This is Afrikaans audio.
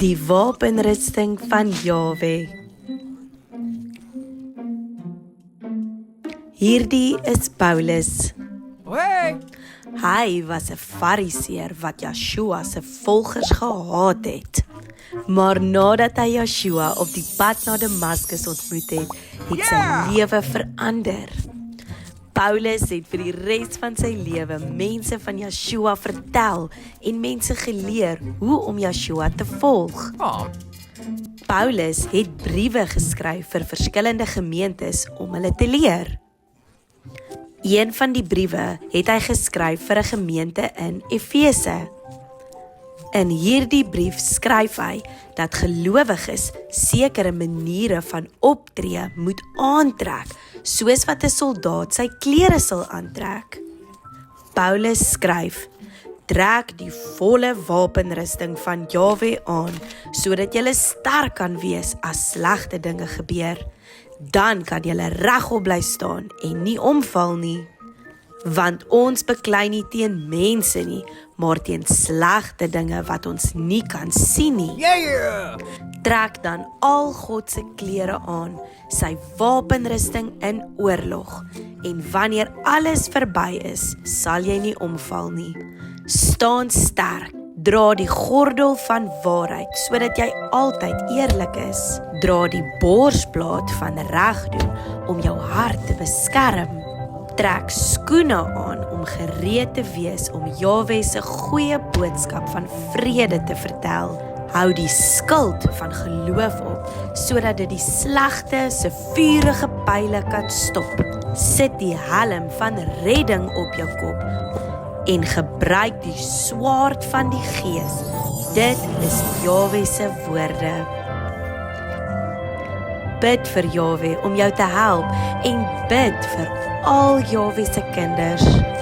Die wapenrusting van Jahwe. Hierdie is Paulus. Hey! Hy was 'n fariseer wat Joshua se volgers gehaat het. Maar nadat hy Joshua op die pad na Damaskus ontmoet het, het sy lewe verander. Paulus het vir die res van sy lewe mense van Joshua vertel en mense geleer hoe om Joshua te volg. Paulus het briewe geskryf vir verskillende gemeentes om hulle te leer. Een van die briewe het hy geskryf vir 'n gemeente in Efese. In hierdie brief skryf hy dat gelowiges sekere maniere van optree moet aantrek, soos wat 'n soldaat sy klere sal aantrek. Paulus skryf: "Trek die volle wapenrusting van Jahwe aan, sodat jy sterk kan wees as slegte dinge gebeur. Dan kan jy regop bly staan en nie omval nie. Want ons beklei nie teen mense nie, maar teen slegte dinge wat ons nie kan sien nie. Trek dan al God se klere aan, sy wapenrusting in oorlog. En wanneer alles verby is, sal jy nie omval nie. Staan sterk, dra die gordel van waarheid, sodat jy altyd eerlik is. Dra die borsplaat van reg doen, om jou hart te beskerm. Trek skoene aan om gereed te wees om Jahwe se goeie boodskap van vrede te vertel. Hou die skild van geloof op, sodat dit die slegte se vurige pyle kan stop. Sit die helm van redding op jou kop en gebruik die swaard van die Gees. Dit is Jahwe se woorde. Bid vir Jahwe om jou te help en bid vir al Jahwe se kinders.